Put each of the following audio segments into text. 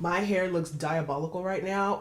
My hair looks diabolical right now.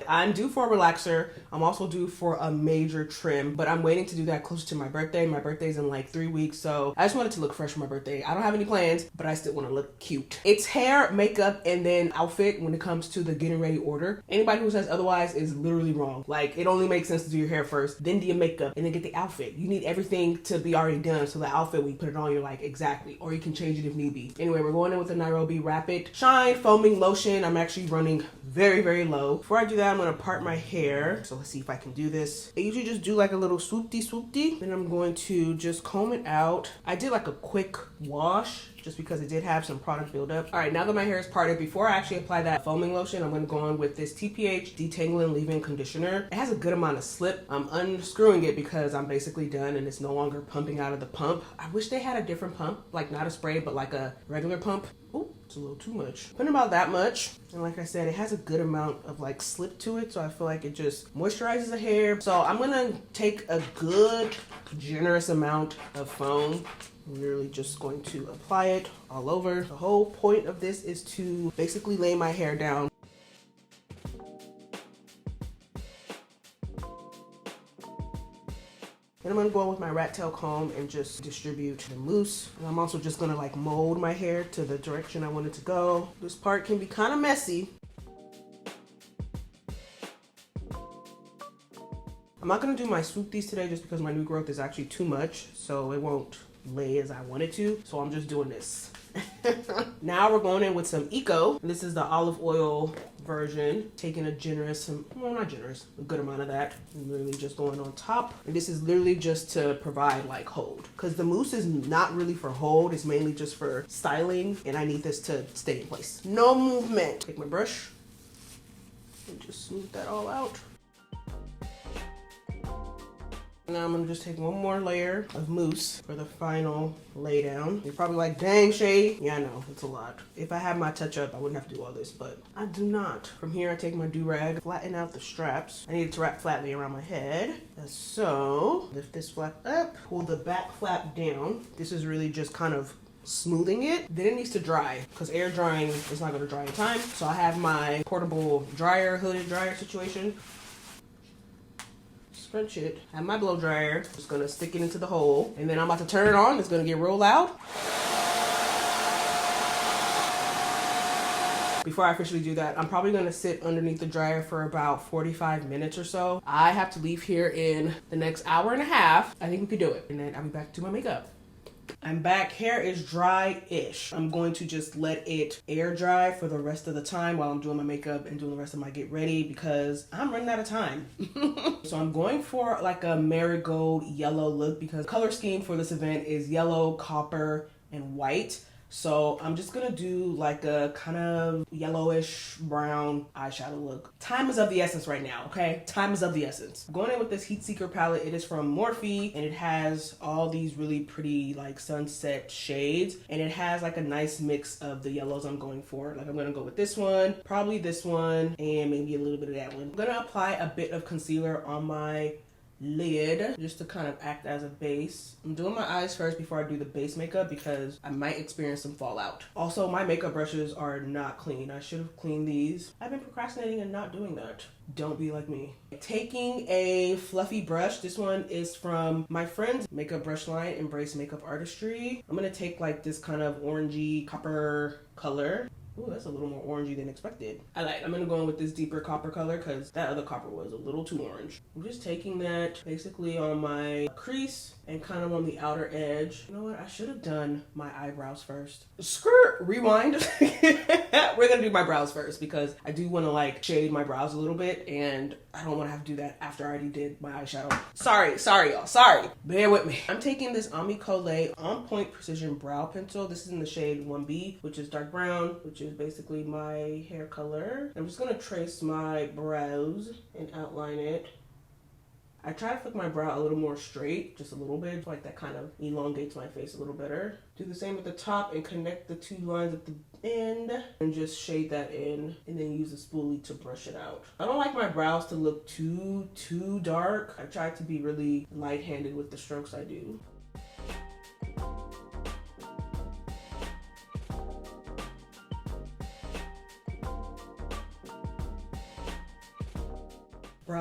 I'm due for a relaxer. I'm also due for a major trim, but I'm waiting to do that closer to my birthday. My birthday's in like 3 weeks, so I just wanted to look fresh for my birthday. I don't have any plans, but I still want to look cute. It's hair, makeup, and then outfit when it comes to the getting ready order. Anybody who says otherwise is literally wrong. Like, it only makes sense to do your hair first, then do your makeup, and then get the outfit. You need everything to be already done, so the outfit, when you put it on, you're like, exactly. Or you can change it if need be. Anyway, we're going in with the Nairobi Rapid Shine Foaming Lotion. I'm actually running very, very low. Before I do that, I'm gonna part my hair. So let's see if I can do this. I usually just do like a little swoopty. Then I'm going to just comb it out. I did like a quick wash just because it did have some product buildup. All right, now that my hair is parted, before I actually apply that foaming lotion, I'm gonna go on with this TPH Detangling Leave-In Conditioner. It has a good amount of slip. I'm unscrewing it because I'm basically done and it's no longer pumping out of the pump. I wish they had a different pump, like not a spray, but like a regular pump. Oh, it's a little too much. Putting about that much. And like I said, it has a good amount of like slip to it, so I feel like it just moisturizes the hair. So I'm gonna take a good, generous amount of foam. I'm literally just going to apply it all over. The whole point of this is to basically lay my hair down. And I'm gonna go on with my rat tail comb and just distribute the mousse. And I'm also just gonna like mold my hair to the direction I want it to go. This part can be kind of messy. I'm not gonna do my swoopties today just because my new growth is actually too much, so it won't lay as I want it to. So I'm just doing this. Now we're going in with some Eco. This is the olive oil version. Taking a generous, well, not generous, a good amount of that. And literally just going on top. And this is literally just to provide like hold. Because the mousse is not really for hold. It's mainly just for styling. And I need this to stay in place. No movement. Take my brush and just smooth that all out. Now I'm gonna just take one more layer of mousse for the final lay down. You're probably like, dang, Shay. Yeah, I know, it's a lot. If I had my touch up, I wouldn't have to do all this, but I do not. From here, I take my do-rag, flatten out the straps. I need it to wrap flatly around my head. So, lift this flap up, pull the back flap down. This is really just kind of smoothing it. Then it needs to dry because air drying is not gonna dry in time. So I have my portable dryer, hooded dryer situation. Scrunch it. I have my blow dryer. Just gonna stick it into the hole. And then I'm about to turn it on. It's gonna get real loud. Before I officially do that, I'm probably gonna sit underneath the dryer for about 45 minutes or so. I have to leave here in the next hour and a half. I think we could do it. And then I'll be back to do my makeup. I'm back. Hair is dry-ish. I'm going to just let it air dry for the rest of the time while I'm doing my makeup and doing the rest of my get ready because I'm running out of time. So I'm going for like a marigold yellow look because the color scheme for this event is yellow, copper, and white. So I'm just gonna do like a kind of yellowish brown eyeshadow look. Time is of the essence right now, okay? Time is of the essence. I'm going in with this Heat Seeker palette. It is from Morphe and it has all these really pretty like sunset shades. And it has like a nice mix of the yellows I'm going for. Like I'm gonna go with this one, probably this one, and maybe a little bit of that one. I'm gonna apply a bit of concealer on my lid just to kind of act as a base. I'm doing my eyes first before I do the base makeup because I might experience some fallout. Also, my makeup brushes are not clean. I should have cleaned these. I've been procrastinating and not doing that. Don't be like me. Taking a fluffy brush. This one is from my friend's makeup brush line, Embrace Makeup Artistry. I'm gonna take like this kind of orangey copper color. Ooh, that's a little more orangey than expected. I'm gonna go in with this deeper copper color because that other copper was a little too orange. I'm just taking that basically on my crease and kind of on the outer edge. You know what? I should have done my eyebrows first. Skirt, rewind. We're gonna do my brows first because I do want to like shade my brows a little bit and I don't want to have to do that after I already did my eyeshadow. Sorry y'all, sorry. Bear with me. I'm taking this Ami Collet On Point Precision Brow Pencil. This is in the shade 1B, which is dark brown, which is basically my hair color. I'm just gonna trace my brows and outline it. I try to flick my brow a little more straight, just a little bit, like that kind of elongates my face a little better. Do the same at the top and connect the two lines at the end and just shade that in and then use a spoolie to brush it out. I don't like my brows to look too dark. I try to be really light-handed with the strokes I do.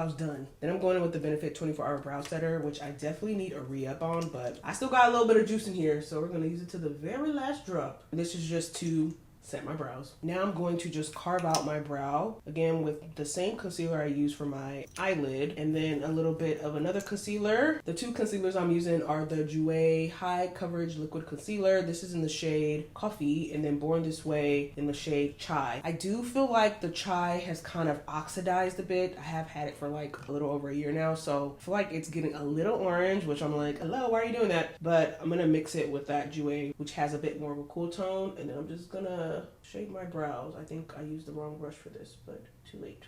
brows done. Then I'm going in with the Benefit 24-hour brow setter, which I definitely need a re-up on, but I still got a little bit of juice in here, so we're gonna use it to the very last drop. And this is just to set my brows. Now I'm going to just carve out my brow, again with the same concealer I use for my eyelid, and then a little bit of another concealer. The two concealers I'm using are the Jouer High Coverage Liquid Concealer. This is in the shade Coffee, and then Born This Way in the shade Chai. I do feel like the Chai has kind of oxidized a bit. I have had it for like a little over a year now, so I feel like it's getting a little orange, which I'm like, hello, why are you doing that? But I'm gonna mix it with that Jouer, which has a bit more of a cool tone, and then I'm just gonna shade my brows. I think I used the wrong brush for this, but too late.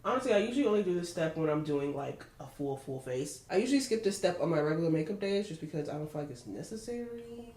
Honestly, I usually only do this step when I'm doing like a full face. I usually skip this step on my regular makeup days just because I don't feel like it's necessary.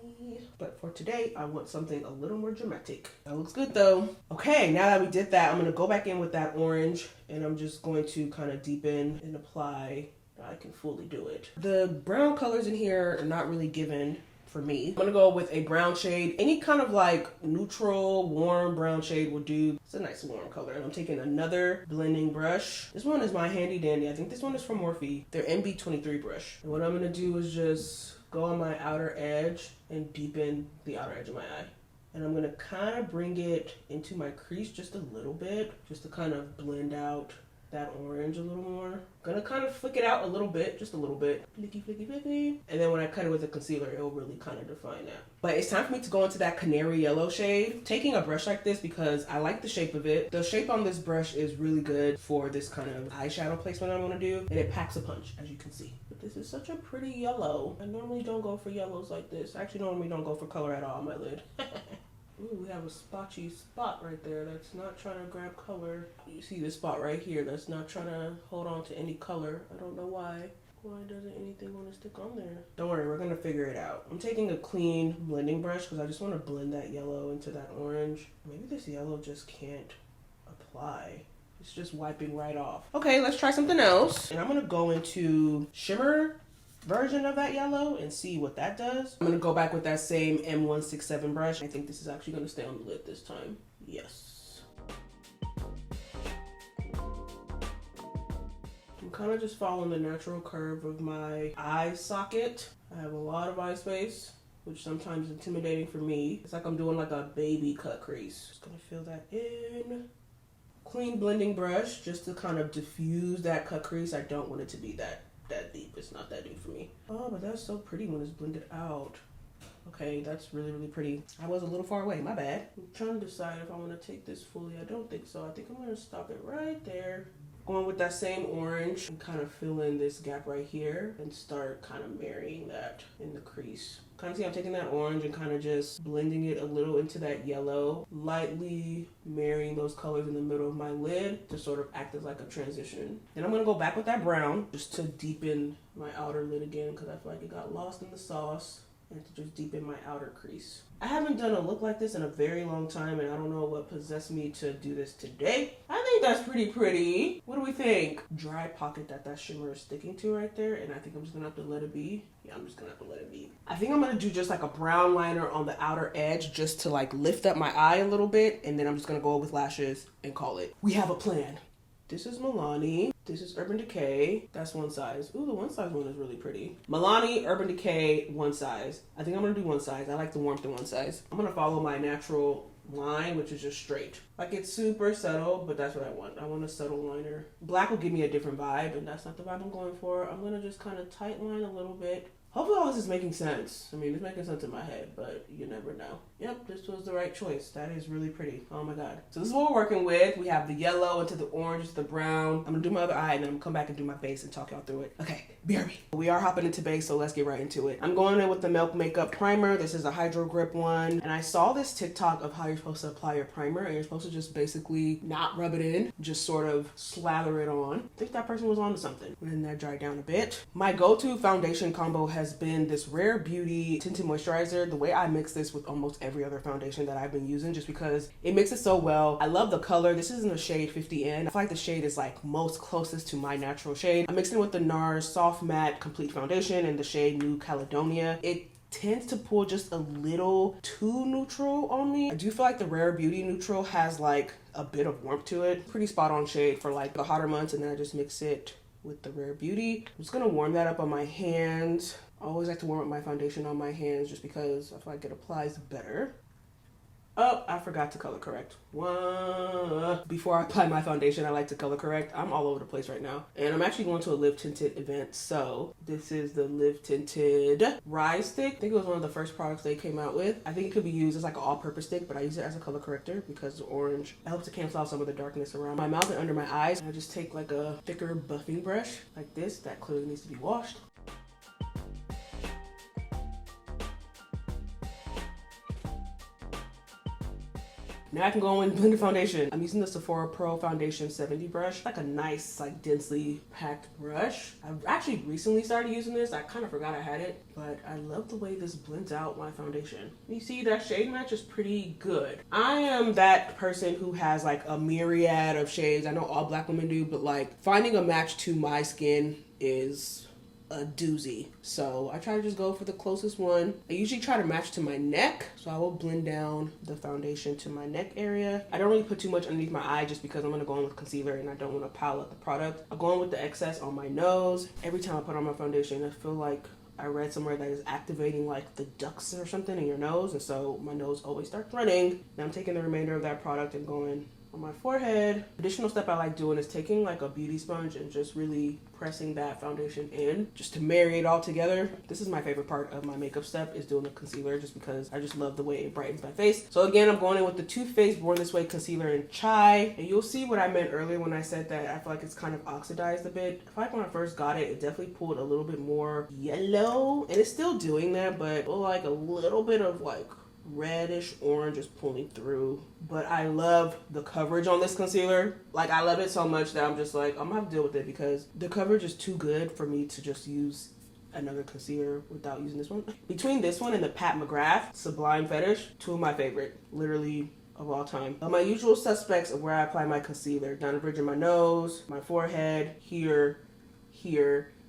But for today, I want something a little more dramatic. That looks good though. Okay, now that we did that, I'm gonna go back in with that orange and I'm just going to kind of deepen and apply. I can fully do it. The brown colors in here are not really given for me. I'm gonna go with a brown shade. Any kind of like neutral, warm brown shade will do. It's a nice warm color. And I'm taking another blending brush. This one is my handy dandy. I think this one is from Morphe. Their MB23 brush. And what I'm gonna do is just go on my outer edge and deepen the outer edge of my eye. And I'm gonna kind of bring it into my crease just a little bit, just to kind of blend out that orange a little more. Gonna kind of flick it out a little bit, just a little bit. Flicky, flicky, flicky. And then when I cut it with a concealer, it'll really kind of define that. But it's time for me to go into that canary yellow shade. Taking a brush like this because I like the shape of it. The shape on this brush is really good for this kind of eyeshadow placement I'm gonna do. And it packs a punch, as you can see. But this is such a pretty yellow. I normally don't go for yellows like this. I actually normally don't go for color at all on my lid. Ooh, we have a spotchy spot right there that's not trying to grab color. You see this spot right here that's not trying to hold on to any color. I don't know why. Why doesn't anything want to stick on there? Don't worry, we're gonna figure it out. I'm taking a clean blending brush because I just want to blend that yellow into that orange. Maybe this yellow just can't apply. It's just wiping right off. Okay, let's try something else. And I'm gonna go into shimmer version of that yellow and see what that does. I'm gonna go back with that same M167 brush. I think this is actually gonna stay on the lid this time. Yes. I'm kind of just following the natural curve of my eye socket. I have a lot of eye space, which sometimes is intimidating for me. It's like I'm doing like a baby cut crease. Just gonna fill that in. Clean blending brush just to kind of diffuse that cut crease. I don't want it to be that deep. It's not that deep for me. Oh, but that's so pretty when it's blended out. Okay, that's really, really pretty. I was a little far away, my bad. I'm trying to decide if I want to take this fully. I don't think so. I think I'm going to stop it right there. Going with that same orange and kind of fill in this gap right here and start kind of marrying that in the crease. Kind of see I'm taking that orange and kind of just blending it a little into that yellow, lightly marrying those colors in the middle of my lid to sort of act as like a transition. And I'm going to go back with that brown just to deepen my outer lid again because I feel like it got lost in the sauce, and to just deepen my outer crease. I haven't done a look like this in a very long time, and I don't know what possessed me to do this today. I think that's pretty pretty. What do we think? Dry pocket that shimmer is sticking to right there, and I think I'm just gonna have to let it be. Yeah, I'm just gonna have to let it be. I think I'm gonna do just like a brown liner on the outer edge just to like lift up my eye a little bit, and then I'm just gonna go with lashes and call it. We have a plan. This is Milani. This is Urban Decay. That's one size. Ooh, the one size one is really pretty. Milani, Urban Decay, one size. I think I'm gonna do one size. I like the warmth in one size. I'm gonna follow my natural line, which is just straight. Like it's super subtle, but that's what I want. I want a subtle liner. Black will give me a different vibe, and that's not the vibe I'm going for. I'm gonna just kind of tight line a little bit. Hopefully all this is making sense. I mean, it's making sense in my head, but you never know. Yep, this was the right choice. That is really pretty. Oh my God. So this is what we're working with. We have the yellow into the orange into the brown. I'm gonna do my other eye and then I'm gonna come back and do my base and talk y'all through it. Okay, BRB. We are hopping into base, so let's get right into it. I'm going in with the Milk Makeup Primer. This is a Hydro Grip one. And I saw this TikTok of how you're supposed to apply your primer, and you're supposed to just basically not rub it in, just sort of slather it on. I think that person was onto something. And then that dried down a bit. My go-to foundation combo has been this Rare Beauty Tinted Moisturizer. The way I mix this with almost every other foundation that I've been using, just because it mixes so well. I love the color. This is in the shade 50N. I feel like the shade is like most closest to my natural shade. I'm mixing with the NARS Soft Matte Complete Foundation in the shade New Caledonia. It tends to pull just a little too neutral on me. I do feel like the Rare Beauty neutral has like a bit of warmth to it. Pretty spot on shade for like the hotter months, and then I just mix it with the Rare Beauty. I'm just gonna warm that up on my hands. I always like to warm up my foundation on my hands just because I feel like it applies better. Oh, I forgot to color correct. Before I apply my foundation, I like to color correct. I'm all over the place right now. And I'm actually going to a Live Tinted event. So this is the Live Tinted Rise Stick. I think it was one of the first products they came out with. I think it could be used as like an all-purpose stick, but I use it as a color corrector because the orange, it helps to cancel out some of the darkness around my mouth and under my eyes. And I just take like a thicker buffing brush like this that clearly needs to be washed. Now I can go in and blend the foundation. I'm using the Sephora Pro Foundation 70 brush, like a nice, like densely packed brush. I've actually recently started using this. I kind of forgot I had it, but I love the way this blends out my foundation. You see that shade match is pretty good. I am that person who has like a myriad of shades. I know all Black women do, but like finding a match to my skin is a doozy. So I try to just go for the closest one. I usually try to match to my neck, so I will blend down the foundation to my neck area. I don't really put too much underneath my eye just because I'm going to go in with concealer and I don't want to pile up the product. I'll go in with the excess on my nose. Every time I put on my foundation, I feel like I read somewhere that is activating like the ducts or something in your nose, and so my nose always starts running. Now I'm taking the remainder of that product and going on my forehead. Additional step I like doing is taking like a beauty sponge and just really pressing that foundation in just to marry it all together. This is my favorite part of my makeup step, is doing the concealer, just because I just love the way it brightens my face. So again, I'm going in with the Too Faced Born This Way concealer in Chai, and you'll see what I meant earlier when I said that I feel like it's kind of oxidized a bit. I feel like when I first got it, it definitely pulled a little bit more yellow, and it's still doing that, but like a little bit of like reddish orange is pulling through. But I love the coverage on this concealer. Like I love it so much that I'm just like, I'm gonna have to deal with it because the coverage is too good for me to just use another concealer without using this one. Between this one and the Pat McGrath Sublime Fetish, two of my favorite, literally, of all time. My usual suspects of where I apply my concealer: down the bridge of my nose, my forehead, here.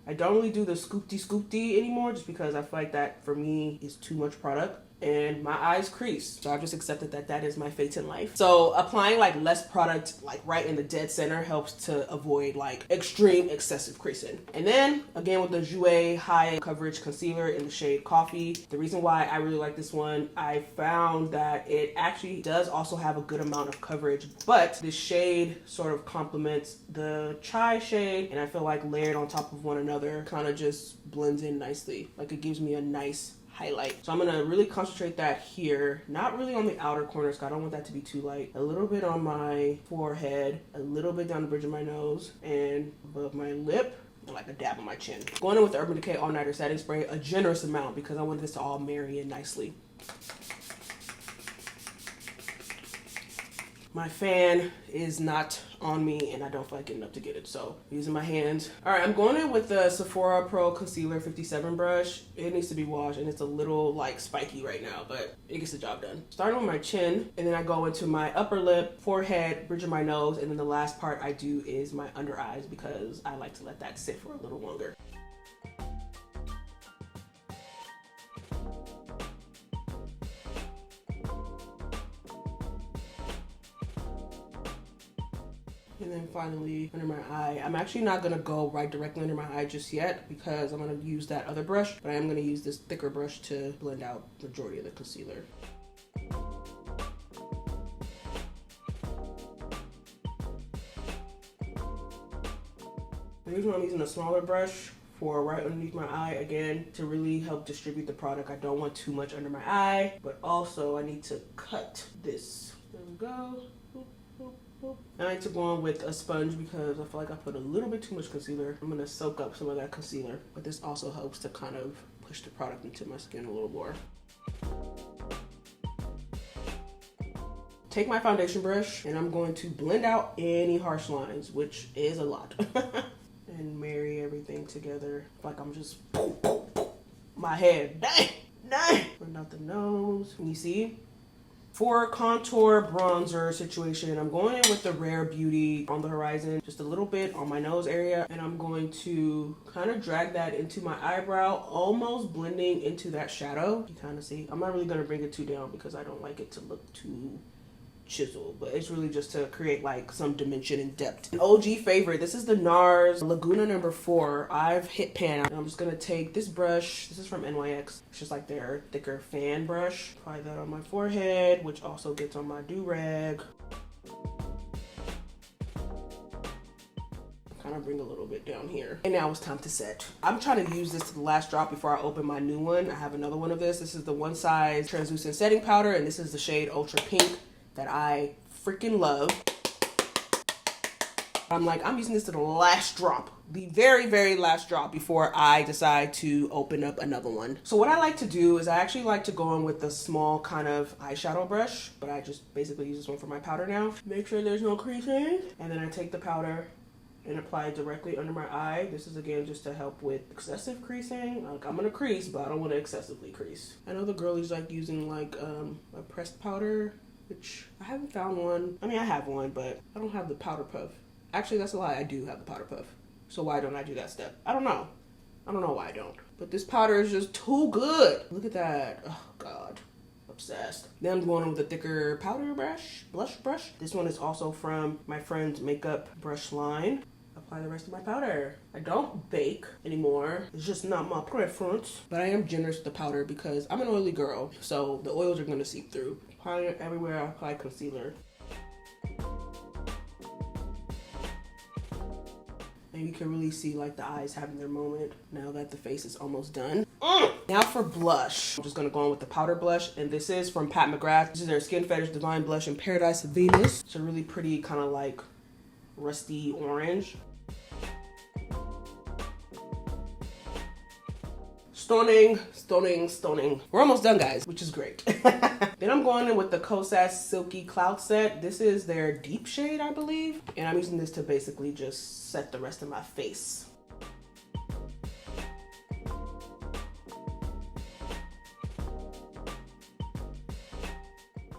I don't really do the scoopty anymore just because I feel like that for me is too much product. And my eyes crease, so I've just accepted that that is my fate in life. So applying like less product like right in the dead center helps to avoid like extreme excessive creasing. And then again with the Jouer high coverage concealer in the shade Coffee. The reason why I really like this one, I found that it actually does also have a good amount of coverage, but this shade sort of complements the Chai shade, and I feel like layered on top of one another kind of just blends in nicely. Like it gives me a nice highlight. So I'm gonna really concentrate that here, not really on the outer corners because I don't want that to be too light. A little bit on my forehead, a little bit down the bridge of my nose, and above my lip, and like a dab on my chin. Going in with the Urban Decay All Nighter Setting Spray, a generous amount because I want this to all marry in nicely. My fan is not on me and I don't feel like getting up to get it, so I'm using my hands. All right, I'm going in with the Sephora Pro Concealer 57 brush. It needs to be washed and it's a little like spiky right now, but it gets the job done. Starting with my chin, and then I go into my upper lip, forehead, bridge of my nose, and then the last part I do is my under eyes because I like to let that sit for a little longer. And then finally under my eye. I'm actually not gonna go right directly under my eye just yet because I'm gonna use that other brush, but I am gonna use this thicker brush to blend out the majority of the concealer. The reason why I'm using a smaller brush for right underneath my eye, again, to really help distribute the product. I don't want too much under my eye, but also I need to cut this. There we go. I like to go on with a sponge because I feel like I put a little bit too much concealer. I'm going to soak up some of that concealer, but this also helps to kind of push the product into my skin a little more. Take my foundation brush and I'm going to blend out any harsh lines, which is a lot, and marry everything together like I'm just my head. Dang. Blend out the nose. Can you see? For contour bronzer situation, I'm going in with the Rare Beauty on the horizon, just a little bit on my nose area, and I'm going to kind of drag that into my eyebrow, almost blending into that shadow. You kind of see. I'm not really going to bring it too down because I don't like it to look too chisel, but it's really just to create like some dimension and depth. An OG favorite, this is the NARS Laguna number 4. I've hit pan out. I'm just gonna take this brush. This is from NYX. It's just like their thicker fan brush. Apply that on my forehead, which also gets on my do-rag. Kind of bring a little bit down here. And now it's time to set. I'm trying to use this to the last drop before I open my new one. I have another one of this. This is the One Size translucent setting powder, and this is the shade Ultra Pink that I freaking love. I'm using this to the last drop, the very, very last drop before I decide to open up another one. So what I like to do is I actually like to go in with the small kind of eyeshadow brush, but I just basically use this one for my powder now. Make sure there's no creasing. And then I take the powder and apply it directly under my eye. This is again just to help with excessive creasing. Like, I'm gonna crease, but I don't want to excessively crease. I know the girlies like using like a pressed powder, which I haven't found one. I mean, I have one, but I don't have the powder puff. Actually, that's a lie. I do have the powder puff. So why don't I do that step? I don't know. I don't know why I don't. But this powder is just too good. Look at that. Oh God. Obsessed. Then I'm going on with a thicker powder brush, blush brush. This one is also from my friend's makeup brush line. Apply the rest of my powder. I don't bake anymore. It's just not my preference. But I am generous with the powder because I'm an oily girl, so the oils are gonna seep through. Apply it everywhere I apply concealer. And you can really see like the eyes having their moment now that the face is almost done. Now for blush. I'm just gonna go on with the powder blush, and this is from Pat McGrath. This is their Skin Fetish Divine Blush in Paradise of Venus. It's a really pretty kind of like rusty orange. Stunning, stunning, stunning. We're almost done, guys, which is great. Then I'm going in with the Kosas Silky Cloud Set. This is their deep shade, I believe. And I'm using this to basically just set the rest of my face.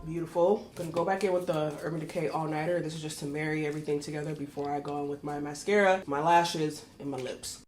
Beautiful. Gonna go back in with the Urban Decay All Nighter. This is just to marry everything together before I go in with my mascara, my lashes, and my lips.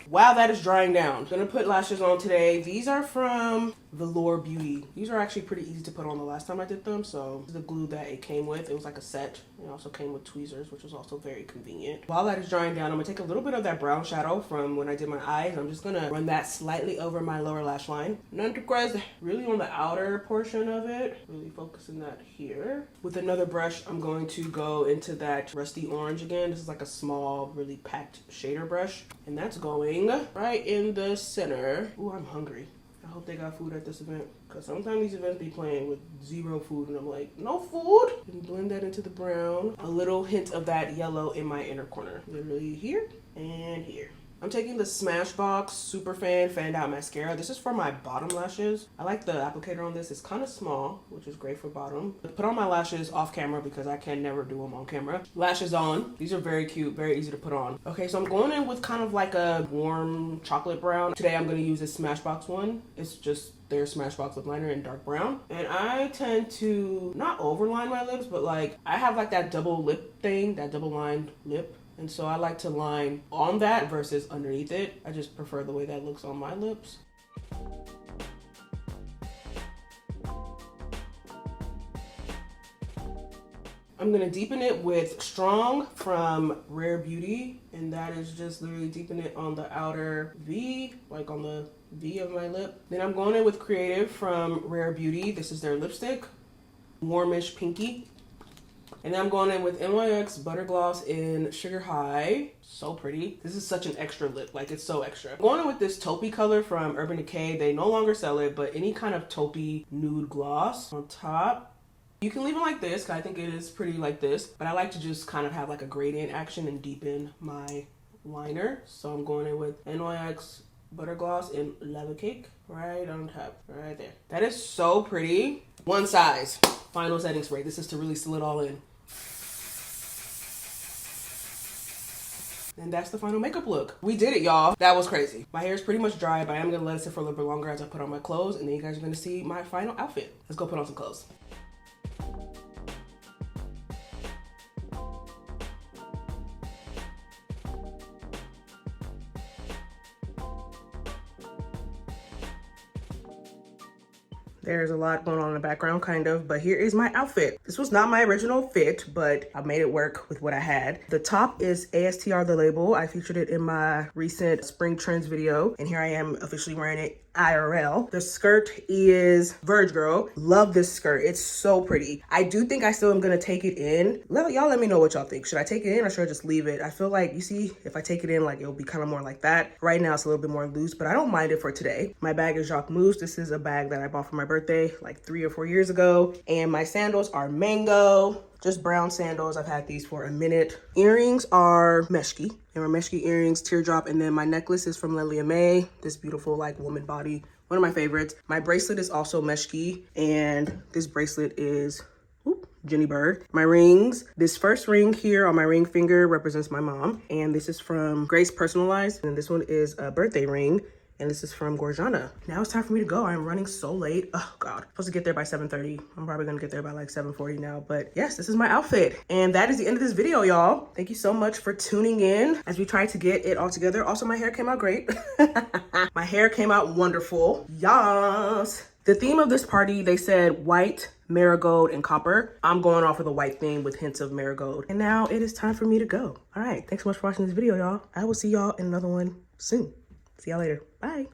Wow, that is drying down. Gonna put lashes on today. These are from Velour Beauty. These are actually pretty easy to put on the last time I did them. So the glue that it came with, it was like a set. It also came with tweezers, which was also very convenient. While that is drying down, I'm gonna take a little bit of that brown shadow from when I did my eyes. I'm just gonna run that slightly over my lower lash line. None too crazy, really on the outer portion of it. Really focusing that here. With another brush, I'm going to go into that rusty orange again. This is like a small, really packed shader brush. And that's going right in the center. Ooh, I'm hungry. I hope they got food at this event, because sometimes these events be playing with zero food and I'm like, no food? And blend that into the brown. A little hint of that yellow in my inner corner. Literally here and here. I'm taking the Smashbox Superfan Fanned Out Mascara. This is for my bottom lashes. I like the applicator on this. It's kind of small, which is great for bottom. Put on my lashes off camera because I can never do them on camera. Lashes on. These are very cute, very easy to put on. Okay, so I'm going in with kind of like a warm chocolate brown. Today I'm going to use this Smashbox one. It's just their Smashbox lip liner in dark brown. And I tend to not overline my lips, but like I have like that double lip thing, that double lined lip. And so I like to line on that versus underneath it. I just prefer the way that looks on my lips. I'm gonna deepen it with Strong from Rare Beauty. And that is just literally deepen it on the outer V, like on the V of my lip. Then I'm going in with Creative from Rare Beauty. This is their lipstick, warmish pinky. And then I'm going in with NYX Butter Gloss in Sugar High. So pretty. This is such an extra lip, like it's so extra. I'm going in with this taupey color from Urban Decay. They no longer sell it, but any kind of taupey nude gloss on top. You can leave it like this, because I think it is pretty like this, but I like to just kind of have like a gradient action and deepen my liner. So I'm going in with NYX Butter Gloss in Lava Cake right on top, right there. That is so pretty. One Size Final Setting Spray. This is to really seal it all in. And that's the final makeup look. We did it, y'all. That was crazy. My hair is pretty much dry, but I am gonna let it sit for a little bit longer as I put on my clothes, and then you guys are gonna see my final outfit. Let's go put on some clothes. There's a lot going on in the background, kind of, but here is my outfit. This was not my original fit, but I made it work with what I had. The top is ASTR the label. I featured it in my recent spring trends video, and here I am officially wearing it IRL. The skirt is Verge Girl. Love this skirt. It's so pretty. I do think I still am gonna take it in. Y'all let me know what y'all think. Should I take it in or should I just leave it? I feel like, you see, if I take it in, like, it'll be kind of more like that. Right now it's a little bit more loose, but I don't mind it for today. My bag is Jacques Mousse. This is a bag that I bought for my birthday like 3 or 4 years ago. And my sandals are Mango. Just brown sandals. I've had these for a minute. Earrings are Meshki. They were Meshki earrings, teardrop, and then my necklace is from Lelia May. This beautiful, like, woman body. One of my favorites. My bracelet is also Meshki, and this bracelet is Jenny Bird. My rings. This first ring here on my ring finger represents my mom, and this is from Grace Personalized, and this one is a birthday ring. And this is from Gorjana. Now it's time for me to go. I'm running so late. Oh God, I'm supposed to get there by 7:30. I'm probably gonna get there by like 7:40 now, but yes, this is my outfit. And that is the end of this video, y'all. Thank you so much for tuning in as we try to get it all together. Also, my hair came out great. My hair came out wonderful. Yes. The theme of this party, they said white, marigold, and copper. I'm going off with a white theme with hints of marigold. And now it is time for me to go. All right, thanks so much for watching this video, y'all. I will see y'all in another one soon. See y'all later. Bye.